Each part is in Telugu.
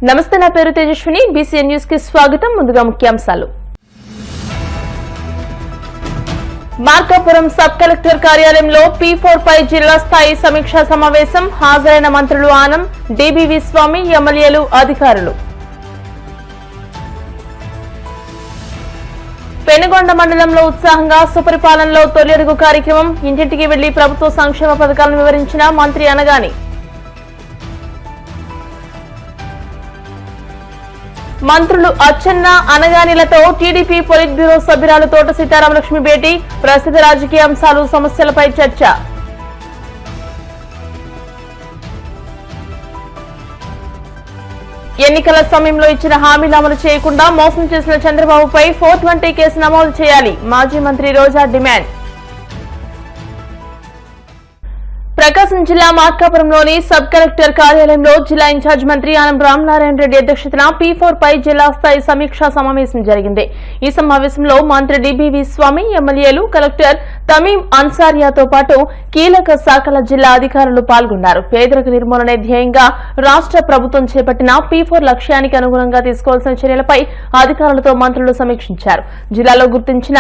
నమస్తే, నా పేరు తేజస్విని. బీసీఎన్ న్యూస్ కి స్వాగతం. ముందుగా ముఖ్యాంశాలు. మార్కాపురం సబ్ కలెక్టర్ కార్యాలయంలో P4 పై జిల్లా స్థాయి సమీక్షా సమావేశం. హాజరైన మంత్రులు ఆనం, డిబివి స్వామి, ఎమ్మెల్యేలు, అధికారులు. పెనుగొండ మండలంలో ఉత్సాహంగా సుపరిపాలనలో తొలి అడుగు కార్యక్రమం. ఇంటింటికి వెళ్లి ప్రభుత్వ సంక్షేమ పథకాలను వివరించిన మంత్రి అనగాని. మంత్రులు అచ్చెన్న, అనగానిలతో టీడీపీ పొలిట్ బ్యూరో సభ్యురాలు తోట సీతారామలక్ష్మి భేటీ. ప్రస్తుత రాజకీయ అంశాలు, సమస్యలపై చర్చ. ఎన్నికల సమయంలో ఇచ్చిన హామీలు అమలు చేయకుండా మోసం చేసిన చంద్రబాబుపై 420 కేసు నమోదు చేయాలి. మాజీ మంత్రి రోజా డిమాండ్. ప్రకాశం జిల్లా మార్కాపురంలోని సబ్ కలెక్టర్ కార్యాలయంలో జిల్లా ఇన్ఛార్జ్ మంత్రి ఆనం రామనారాయణ రెడ్డి అధ్యక్షతన P4 పై జిల్లా స్థాయి సమీక్షా సమావేశం జరిగింది. ఈ సమావేశంలో మంత్రి డిబివి స్వామి, ఎమ్మెల్యేలు, కలెక్టర్ తమీం అన్సారియాతో పాటు కీలక శాఖల జిల్లా అధికారులు పాల్గొన్నారు. పేదరిక నిర్మూలనే ధ్యేయంగా రాష్ట్ర ప్రభుత్వం చేపట్టిన P4 లక్ష్యానికి అనుగుణంగా తీసుకోవాల్సిన చర్యలపై అధికారులతో మంత్రులు సమీక్షించారు. జిల్లాలో గుర్తించిన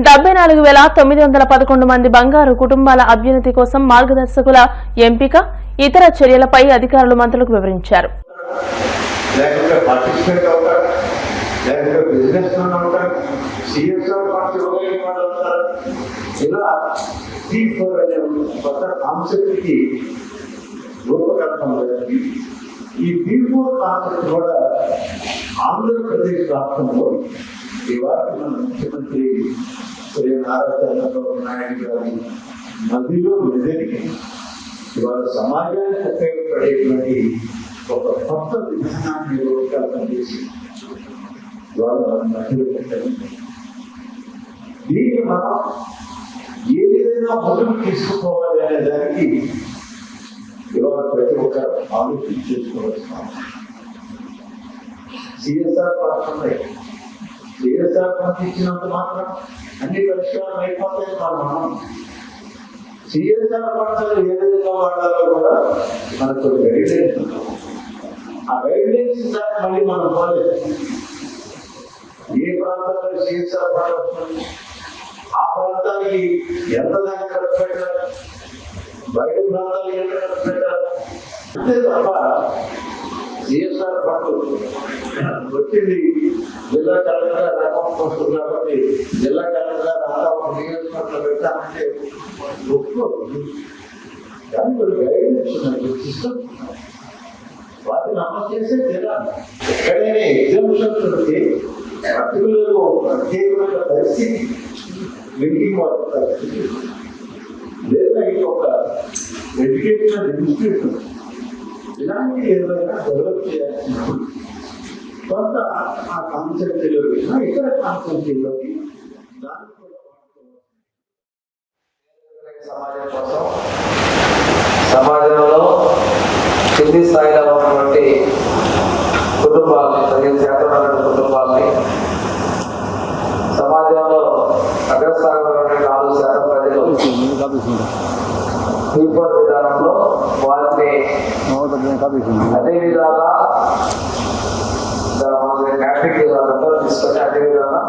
74,911 మంది బంగారు కుటుంబాల అభ్యున్నతి కోసం మార్గదర్శకుల ఎంపిక, ఇతర చర్యలపై అధికారులు మంత్రులకు వివరించారు. ఈ P4 కాన్సెప్ట్ కూడా ఆంధ్రప్రదేశ్ రాష్ట్రంలో ఇవాళ మన ముఖ్యమంత్రి శ్రీ నారా చంద్రబాబు నాయుడు గారి నదిలో మెదడికి ఇవాళ సమాజానికి ఉపయోగపడేటువంటి ఒక కొత్త విధానాన్ని రూపకల్పన చేసి ఇవాళ మన మధ్యలో పెట్టారు. దీన్ని మనం ఏ విధంగా ముందుకు తీసుకుపోవాలి అనే దానికి ఇవాళ ప్రతి ఒక్కరు ఆలోచన చేసుకోవాల్సిన సిఎస్ఆర్ ఫండ్స్ ఉన్నాయి. సిఎస్ఆర్ ఫండ్స్ ఇచ్చినంత మాత్రం అన్ని పరిష్కారం అయిపోతాయి. మనం సిఎస్ఆర్ ఫండ్స్ ఏ విధంగా వాడాలో కూడా మనకు గైడ్లైన్స్ ఉంటాం. ఆ గైడ్లైన్స్ మళ్ళీ మనం పోలేదు. ఏ ప్రాంతంలో సిఎస్ఆర్ ఫండ్ వస్తుంది, ఆ ప్రాంతానికి ఎంత దాన్ని ఖర్చు పెట్టాలి, బయట ప్రాంతాలు ఎంత ఖర్చు పెట్టాలి అంతే తప్ప సిఎస్ఆర్ ఫండ్ వచ్చింది జిల్లా కలెక్టర్ అకౌంట్ వస్తుంది కాబట్టి జిల్లా కలెక్టర్ అంతా ఒక నియోజకవర్గంలో పెట్టాలంటే ఒప్పుకోదు. కానీ వాళ్ళు గైడెన్స్ ఉన్నాయి, సిస్టమ్ వాటిని అమలు చేసే జనాలు ఎక్కడైనా ఎగ్జామ్షన్స్ ఉంటే పర్టికులర్ ప్రత్యేకమైన పరిస్థితి లింకింగ్ వాటి పరిస్థితి లేదా ఇంకొక ఎడ్యుకేషనల్ ఇన్స్టిట్యూట్ ఇలాంటి ఏదైనా డెవలప్ చేయాల్సినప్పుడు కొంత ఆ కాన్సెప్ట్లోకి ఇతర కాన్సెప్ట్లోకి దాన్ని కూడా సమాజం కోసం సమాజంలో కింది స్థాయిలో ఉన్నటువంటి కుటుంబాలని 15% కుటుంబాలని సమాజంలో అగ్రస్థానంలో ఉన్నటువంటి 4% ప్రజలు P4 విధానంలో వారిని అదే విధాలా మ్యాట్రిక్ విధానంలో తీసుకొని అదే విధంగా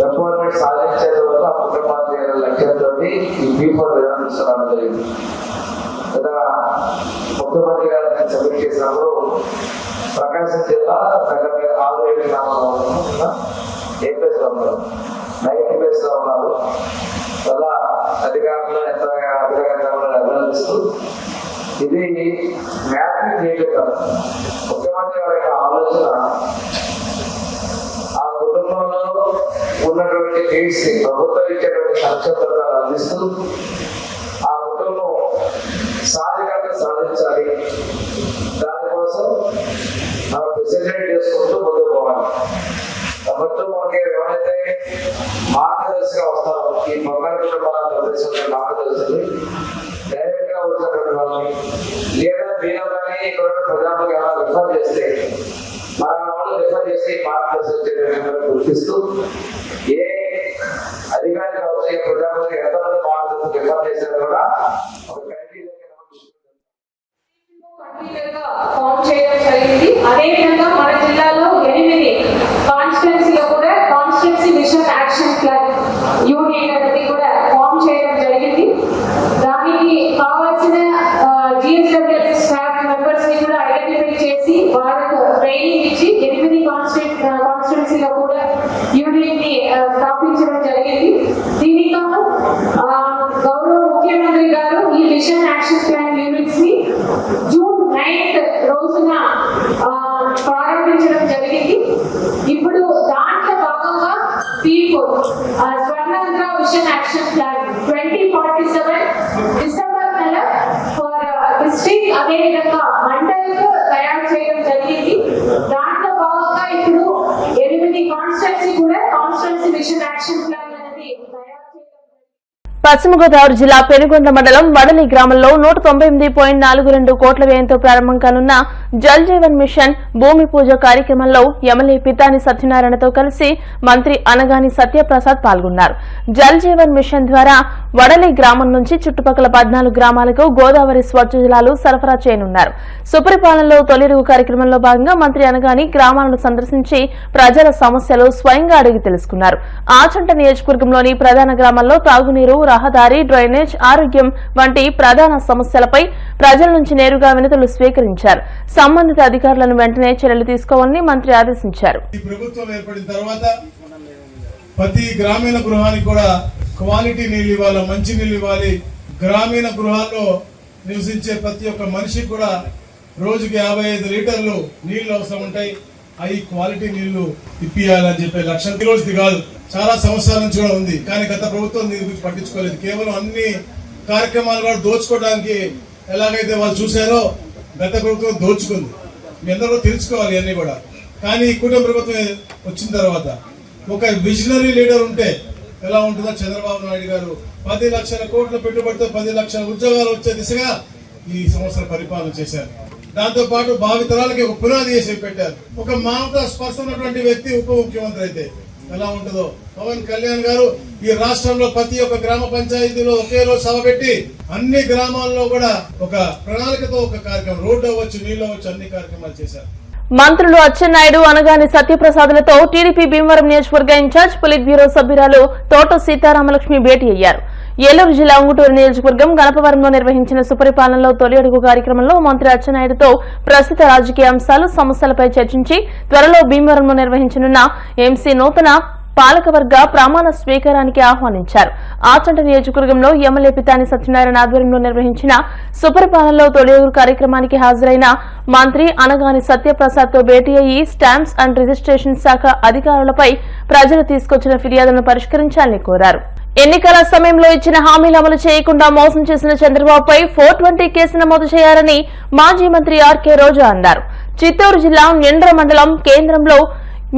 ఎంపవర్మెంట్ సాధించే తర్వాత ఆ కుటుంబాలు చేయాల లక్ష్యంతో ఈ P4 విధానం తీసుకురావడం జరిగింది. కదా ముఖ్యమంత్రి గారు సబ్మిట్ చేసినప్పుడు ప్రకాశం జిల్లా దగ్గర 6-7 గ్రామాల్లో ఏ ప్లేస్లో ఉన్నారు, 9th ప్లేస్లో ఉన్నారు. చాలా అధికారులు ఎంత అధికారంగా అభినందిస్తూ ఇది మ్యాపింగ్ చేయడం కాదు. ముఖ్యమంత్రి గారి యొక్క ఆలోచన ఆ కుటుంబంలో ఉన్నటువంటి నీడ్స్ ని ప్రభుత్వం ఇచ్చేటువంటి సంక్షేమ పథకాలు అందిస్తూ ఆ కుటుంబం సాధికారత సాధించాలి. దానికోసం మనం ఫెసిలిటేట్ చేసుకుంటూ ముందుకు పోవాలి. ప్రభుత్వం మనకి ఎవరైతే మార్గదర్శిగా వస్తారో ఈ బంగారు కుటుంబాల ప్రదేశంలో మార్గదర్శులు డైరెక్ట్ గా వచ్చినటువంటి వాళ్ళని లేదా మీలో కానీ ఇక్కడ ప్రజలకు ఎలా రిఫర్ చేస్తే మన వాళ్ళు రిఫర్ చేస్తే మార్గదర్శనం గుర్తిస్తూ ఏ అధికారి కావచ్చు ఏ ప్రజలకు ఎంతమంది మార్గదర్శనం రిఫర్ చేశారో కూడా ఒక ఫామ్ చేయడం జరిగింది. అదే చేసి వాళ్ళకు ట్రైనింగ్ ఇచ్చి 8 కాన్స్టిట్యున్సీలో కూడా యూనిట్ ని స్థాపించడం జరిగింది. దీనికి గౌరవ ముఖ్యమంత్రి గారు ఈ మిషన్ యాక్షన్ ప్లాన్ యూనిట్స్ ని జూన్ 9th రోజున ప్రారంభించడం జరిగింది. ఇప్పుడు దాంట్లో భాగంగా P4 Swarnandhra mission action plan 2047 December నెల ఫర్ డిస్ట్రిక్ట్ అదే విధంగా మండలకు తయారు చేయడం జరిగింది. దాంట్లో భాగంగా ఇప్పుడు 8 కాన్స్టిట్యున్సీ కూడా కాన్స్టిట్యున్సీ మిషన్ యాక్షన్ ప్లాన్ అనేది తయారు చేయడం. పశ్చిమ గోదావరి జిల్లా పెనుగొండ మండలం వడలి గ్రామంలో 198.42 కోట్ల వ్యయంతో ప్రారంభం కానున్న జల్ జీవన్ మిషన్ భూమి పూజ కార్యక్రమంలో ఎమ్మెల్యే పితాని సత్యనారాయణతో కలిసి మంత్రి అనగాని సత్యప్రసాద్ పాల్గొన్నారు. జల్ జీవన్ మిషన్ ద్వారా వడలి గ్రామం నుంచి చుట్టుపక్కల 14 గ్రామాలకు గోదావరి స్వచ్ఛ జలాలు సరఫరా చేయనున్నారు. సుపరిపాలనలో తొలిరుగు కార్యక్రమంలో భాగంగా మంత్రి అనగాని గ్రామాలను సందర్శించి ప్రజల సమస్యలు స్వయంగా అడిగి తెలుసుకున్నారు. ఆచంట నియోజకవర్గంలోని ప్రధాన గ్రామాల్లో తాగునీరు, రహదారి, డ్రైనేజ్, ఆరోగ్యం వంటి ప్రధాన సమస్యలపై ప్రజల నుంచి నేరుగా వినతులు స్వీకరించారు. సంబంధిత అధికారులను వెంటనే చర్యలు తీసుకోవాలని మంత్రి ఆదేశించారు. ఈ ప్రభుత్వం ఏర్పడిన తర్వాత ప్రతి గ్రామీణ గృహానికి కూడా క్వాలిటీ నీళ్ళు ఇవ్వాలి, మంచి నీళ్ళు ఇవ్వాలి. గ్రామీణ గృహాల్లో నివసించే ప్రతి ఒక్క మనిషికి కూడా రోజుకి 55 లీటర్లు నీళ్లు అవసరం ఉంటాయి. అవి క్వాలిటీ నీళ్లు ఇప్పియాలని చెప్పే లక్ష్యం ఈ రోజుది కాదు, చాలా సంవత్సరాల నుంచి కూడా ఉంది. కానీ గత ప్రభుత్వం దీని గురించి పట్టించుకోలేదు. కేవలం అన్ని కార్యక్రమాలు కూడా దోచుకోవడానికి ఎలాగైతే వాళ్ళు చూశారో గత ప్రభుత్వం దోచుకుంది. మీ అందరూ తెలుసుకోవాలి అన్ని కూడా. కానీ ఈ కుటుంబ ప్రభుత్వం వచ్చిన తర్వాత ఒక విజనరీ లీడర్ ఉంటే ఎలా ఉంటుందో చంద్రబాబు నాయుడు గారు 10 లక్షల కోట్ల పెట్టుబడితో 10 లక్షల ఉద్యోగాలు వచ్చే దిశగా ఈ సంవత్సరం పరిపాలన చేశారు. దాంతో పాటు భావితరాలకి ఒక పునాది చేసి పెట్టారు. ఒక మానవతా స్పర్శ ఉన్నటువంటి వ్యక్తి ఉప ముఖ్యమంత్రి అయితే ఎలా ఉంటుందో. పవన్ కళ్యాణ్ గారు ఈ రాష్ట్రంలో ప్రతి ఒక్క గ్రామ పంచాయతీలో ఒకే రోజు సభ పెట్టి అన్ని గ్రామాల్లో కూడా ఒక ప్రణాళికతో ఒక కార్యక్రమం, రోడ్డు అవ్వచ్చు, నీళ్ళు అవ్వచ్చు, అన్ని కార్యక్రమాలు చేశారు. మంత్రులు అచ్చెన్నాయుడు, అనగాని సత్యప్రసాద్లతో టీడీపీ భీమవరం నియోజకవర్గ ఇన్ఛార్జ్ పొలిట్ బ్యూరో సభ్యురాలు తోట సీతారామలక్ష్మి భేటీ అయ్యారు. ఏలూరు జిల్లా ఉంగుటూరు నియోజకవర్గం గణపవరంలో నిర్వహించిన సుపరిపాలనలో తొలి అడుగు కార్యక్రమంలో మంత్రి అచ్చెన్నాయుడుతో ప్రస్తుత రాజకీయ అంశాలు, సమస్యలపై చర్చించి త్వరలో భీమవరంలో నిర్వహించనున్న ఎంసీ నూతన పాలకవర్గ ప్రమాణ స్వీకారానికి ఆహ్వానించారు. ఆచంట నియోజకవర్గంలో ఎమ్మెల్యే పితాని సత్యనారాయణ ఆధ్వర్యంలో నిర్వహించిన సుపరిపాలనలో తొలి అడుగు కార్యక్రమానికి హాజరైన మంత్రి అనగాని సత్యప్రసాద్ తో భేటీ అయ్యి స్టాంప్స్ అండ్ రిజిస్ట్రేషన్ శాఖ అధికారులపై ప్రజలు తీసుకొచ్చిన ఫిర్యాదులను పరిష్కరించాలని కోరారు. ఎన్నికల సమయంలో ఇచ్చిన హామీలు అమలు చేయకుండా మోసం చేసిన చంద్రబాబుపై 420 కేసు నమోదు చేయాలని మాజీ మంత్రి ఆర్కే రోజా అన్నారు. చిత్తూరు జిల్లా నిండ్ర మండలం కేంద్రంలో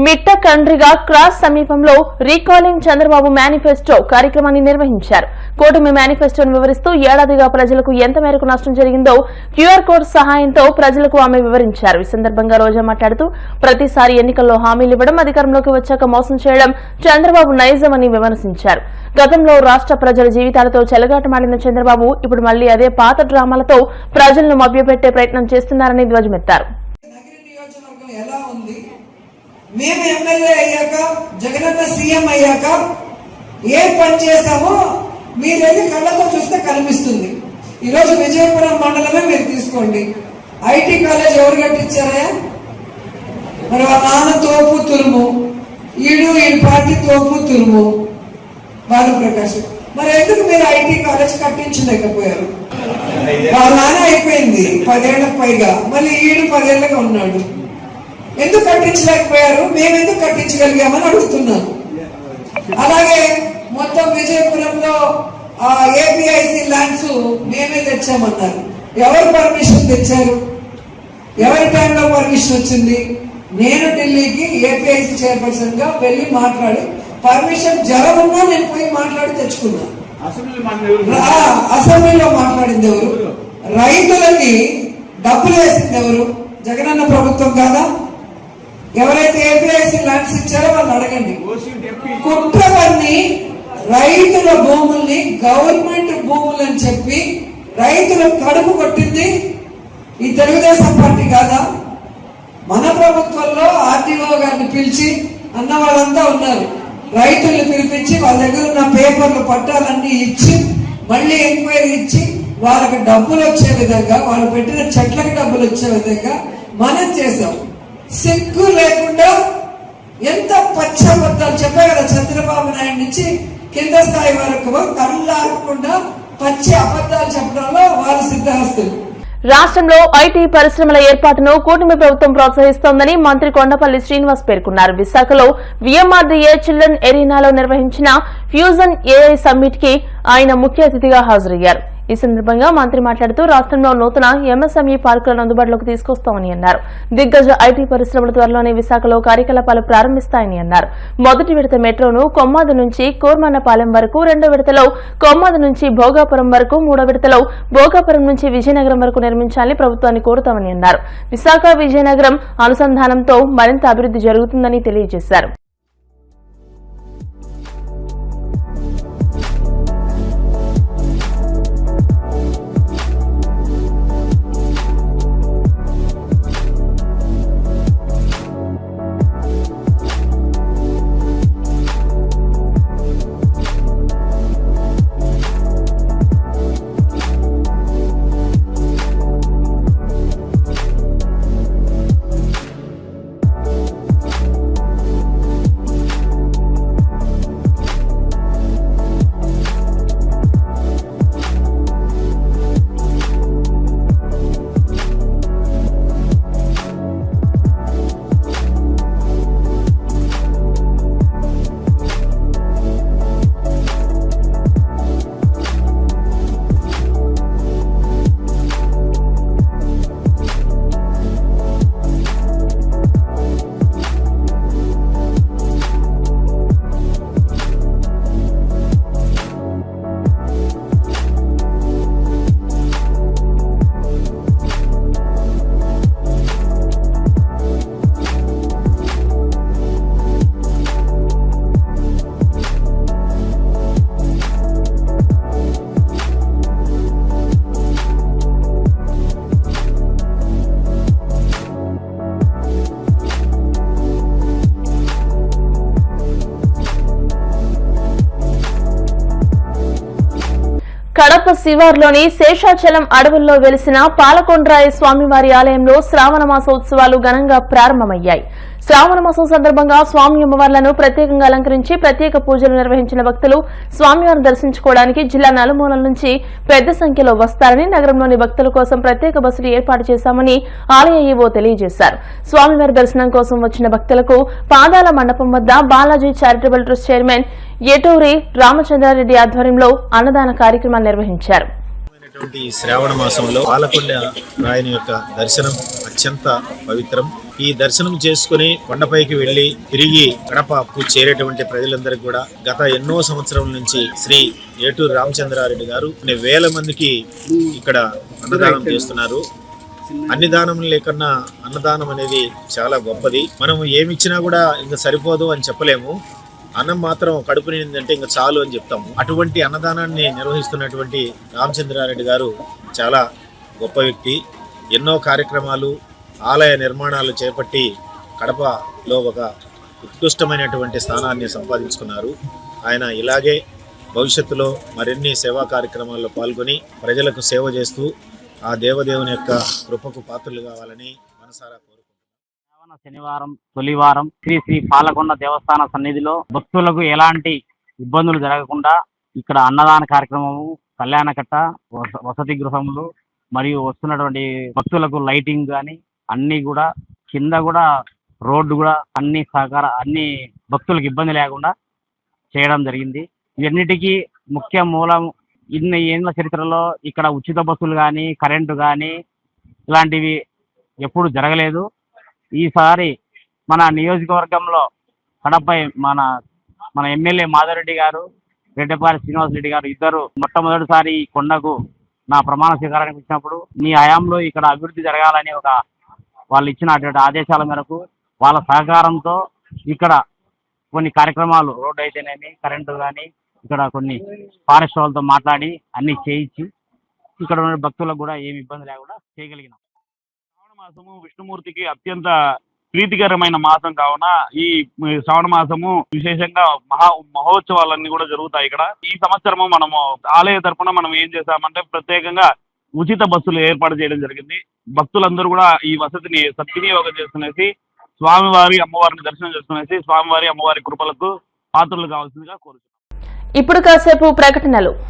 మిట్టకండ్రిగా క్రాస్ సమీపంలో రీకాలింగ్ చంద్రబాబు మేనిఫెస్టో కార్యక్రమాన్ని నిర్వహించారు. కూటమి మేనిఫెస్టోను వివరిస్తూ ఏడాదిగా ప్రజలకు ఎంత మేరకు నష్టం జరిగిందో క్యూఆర్ కోడ్ సహాయంతో ప్రజలకు ఆమె వివరించారు. ఈ సందర్భంగా రోజా మాట్లాడుతూ ప్రతిసారి ఎన్నికల్లో హామీలు ఇవ్వడం, అధికారంలోకి వచ్చాక మోసం చేయడం చంద్రబాబు నైజమని విమర్శించారు. గతంలో రాష్ట్ర ప్రజల జీవితాలతో చెలగాటమాడిన చంద్రబాబు ఇప్పుడు మళ్లీ అదే పాత డ్రామాలతో ప్రజలను మభ్యపెట్టే ప్రయత్నం చేస్తున్నారని ధ్వజమెత్తారు. మేము ఎమ్మెల్యే అయ్యాక, జగనన్న సీఎం అయ్యాక ఏం పని చేశామో మీరు వెళ్ళి కళ్ళతో చూస్తే కనిపిస్తుంది. ఈరోజు విజయపురం మండలమే మీరు తీసుకోండి. ఐటీ కాలేజ్ ఎవరు కట్టించారా? మరి వాళ్ళ నాన్న తోపు తురుము, ఈ పార్టీ తోపు తురుము భానుప్రకాష్. మరి ఎందుకు మీరు ఐటీ కాలేజ్ కట్టించలేకపోయారు? వాళ్ళ నాన్న అయిపోయింది 10 ఏళ్లకు పైగా, మళ్ళీ 10 ఏళ్ళగా ఉన్నాడు. ఎందుకు కట్టించలేకపోయారు? మేమెందుకు కట్టించగలిగామని అడుగుతున్నాను. అలాగే మొత్తం విజయపురంలో ఏపీఐసి ల్యాండ్స్ మేమే తెచ్చామన్నారు. ఎవరు పర్మిషన్ తెచ్చారు? ఎవరి టైంలో పర్మిషన్ వచ్చింది? నేను ఢిల్లీకి ఏపీఐసి చైర్పర్సన్ గా వెళ్ళి మాట్లాడి పర్మిషన్ జరగకుండా నేను పోయి మాట్లాడి తెచ్చుకున్నాను. అసెంబ్లీలో మాట్లాడింది ఎవరు? రైతులకి డబ్బులు వేసింది ఎవరు? జగనన్న ప్రభుత్వం కాదా? ఎవరైతే ఏపీఐసి ల్యాండ్స్ ఇచ్చారో వాళ్ళు అడగండి. కుట్రవన్నీ రైతుల భూముల్ని గవర్నమెంట్ భూములు అని చెప్పి రైతుల కడుపు కొట్టింది ఈ తెలుగుదేశం పార్టీ కాదా? మన ప్రభుత్వంలో ఆర్టీఓ గారిని పిలిచి అన్న వాళ్ళంతా ఉన్నారు, రైతుల్ని పిలిపించి వాళ్ళ దగ్గర ఉన్న పేపర్లు పట్టాలన్నీ ఇచ్చి మళ్ళీ ఎంక్వైరీ ఇచ్చి వాళ్ళకి డబ్బులు వచ్చే విధంగా, వాళ్ళు పెట్టిన చెట్లకి డబ్బులు వచ్చే విధంగా మనం చేసాం. సిగ్గు లేకుండా ఎంత పచ్చి అబద్ధాలు చెప్పా కదా, చంద్రబాబు నాయుడు నుంచి కింద స్థాయి వరకు కళ్ళాకుండా పచ్చి అబద్ధాలు చెప్పడంలో వారు సిద్ధహస్తులు. రాష్ట్రంలో ఐటీ పరిశ్రమల ఏర్పాటును కూటమి ప్రభుత్వం ప్రోత్సహిస్తోందని మంత్రి కొండపల్లి శ్రీనివాస్ పేర్కొన్నారు. విశాఖలో విఎంఆర్డీఏ చిల్డ్రన్ ఎరీనాలో నిర్వహించిన ఫ్యూజన్ ఏఐ సమ్మిట్ కి ఆయన ముఖ్య అతిథిగా హాజరయ్యారు. ఈ సందర్భంగా మంత్రి మాట్లాడుతూ రాష్ట్రంలో నూతన ఎంఎస్ఎంఈ పార్కులను అందుబాటులోకి తీసుకొస్తామని అన్నారు. దిగ్గజ ఐటీ పరిశ్రమల త్వరలోనే విశాఖలో కార్యకలాపాలు ప్రారంభిస్తాయని అన్నారు. మొదటి విడత మెట్రోను కొమ్మాది నుంచి కోర్మన్నపాలెం వరకు, రెండో విడతలో కొమ్మాది నుంచి భోగాపురం వరకు, మూడో విడతలో భోగాపురం నుంచి విజయనగరం వరకు నిర్మించాలని ప్రభుత్వాన్ని కోరుతామని అన్నారు. విశాఖ విజయనగరం అనుసంధానంతో మరింత అభివృద్ధి జరుగుతుందని తెలియజేశారు. కడప శివార్లోని శేషాచలం అడవుల్లో వెలిసిన పాలకొండ్రాయ స్వామివారి ఆలయంలో శ్రావణ మాసోత్సవాలు ఘనంగా ప్రారంభమయ్యాయి. శ్రావణ మాసం సందర్భంగా స్వామి అమ్మవార్లను ప్రత్యేకంగా అలంకరించి ప్రత్యేక పూజలు నిర్వహించిన భక్తులు స్వామివారిని దర్శించుకోవడానికి జిల్లా నలుమూలల నుంచి పెద్ద సంఖ్యలో వస్తారని, నగరంలోని భక్తుల కోసం ప్రత్యేక బస్సులు ఏర్పాటు చేశామని ఆలయ ఈవో తెలియజేశారు. స్వామివారి దర్శనం కోసం వచ్చిన భక్తులకు పాదాల మండపం వద్ద Balaji charitable trust chairman Eturi Ramachandra Reddy ఆధ్వర్యంలో అన్నదాన కార్యక్రమాలు నిర్వహించారు. ఈ శ్రావణ మాసంలో పాలకొండ రాయని యొక్క దర్శనం అత్యంత పవిత్రం. ఈ దర్శనం చేసుకుని కొండపైకి వెళ్లి తిరిగి కడపకు చేరేటువంటి ప్రజలందరికీ కూడా గత ఎన్నో సంవత్సరాల నుంచి శ్రీ ఏటూరు రామచంద్రారెడ్డి గారు కొన్ని వేల మందికి ఇక్కడ అన్నదానం చేస్తున్నారు. అన్ని దానం లేకన్నా అన్నదానం అనేది చాలా గొప్పది. మనం ఏమిచ్చినా కూడా ఇంకా సరిపోదు అని చెప్పలేము. అన్నం మాత్రం కడుపు నిండిందంటే ఇంకా చాలు అని చెప్తాము. అటువంటి అన్నదానాన్ని నిర్వహిస్తున్నటువంటి రామచంద్రారెడ్డి గారు చాలా గొప్ప వ్యక్తి. ఎన్నో కార్యక్రమాలు, ఆలయ నిర్మాణాలు చేపట్టి కడపలో ఒక ఉత్కృష్టమైనటువంటి స్థానాన్ని సంపాదించుకున్నారు. ఆయన ఇలాగే భవిష్యత్తులో మరిన్ని సేవా కార్యక్రమాల్లో పాల్గొని ప్రజలకు సేవ చేస్తూ ఆ దేవదేవుని యొక్క కృపకు పాత్రలు కావాలని మనసారా కోరుకుంటున్నాను. శనివారం తొలివారం శ్రీ శ్రీ పాలకొండ దేవస్థాన సన్నిధిలో భక్తులకు ఎలాంటి ఇబ్బందులు జరగకుండా ఇక్కడ అన్నదాన కార్యక్రమము, కళ్యాణకట్ట, వసతి గృహములు మరియు వస్తున్నటువంటి భక్తులకు లైటింగ్ కానీ అన్ని కూడా కింద కూడా రోడ్డు కూడా అన్ని భక్తులకు ఇబ్బంది లేకుండా చేయడం జరిగింది. ఇవన్నిటికీ ముఖ్య మూలం ఇన్ని ఏళ్ళ చరిత్రలో ఇక్కడ ఉచిత బస్సులు కానీ కరెంటు కానీ ఇలాంటివి ఎప్పుడు జరగలేదు. ఈసారి మన నియోజకవర్గంలో కడపై మన ఎమ్మెల్యే మాధవరెడ్డి గారు, రెడ్డిపాటి శ్రీనివాసరెడ్డి గారు ఇద్దరు మొట్టమొదటిసారి కొండకు నా ప్రమాణ స్వీకారానికి వచ్చినప్పుడు మీ హయాంలో ఇక్కడ అభివృద్ధి జరగాలని వాళ్ళు ఇచ్చినటువంటి ఆదేశాల మేరకు వాళ్ళ సహకారంతో ఇక్కడ కొన్ని కార్యక్రమాలు, రోడ్డు అయితేనేమి, కరెంటు కానీ, ఇక్కడ కొన్ని ఫారెస్ట్ వాళ్ళతో మాట్లాడి అన్ని చేయించి ఇక్కడ ఉన్న భక్తులకు కూడా ఏమి ఇబ్బంది లేకుండా చేయగలిగినాం. శ్రావణ మాసము విష్ణుమూర్తికి అత్యంత ప్రీతికరమైన మాసం కావున ఈ శ్రావణ మాసము విశేషంగా మహోత్సవాలన్నీ కూడా జరుగుతాయి ఇక్కడ. ఈ సంవత్సరము మనము ఆలయ తరపున మనం ఏం చేశామంటే ప్రత్యేకంగా ఉచిత బస్సులు ఏర్పాటు చేయడం జరిగింది. భక్తులందరూ కూడా ఈ వసతిని సద్వినియోగం చేసుకునేసి స్వామివారి అమ్మవారిని దర్శనం చేసుకునేసి స్వామివారి అమ్మవారి కృపలకు పాత్రలు కావాల్సిందిగా కోరుతున్నాం. ఇప్పుడు కాసేపు ప్రకటనలు.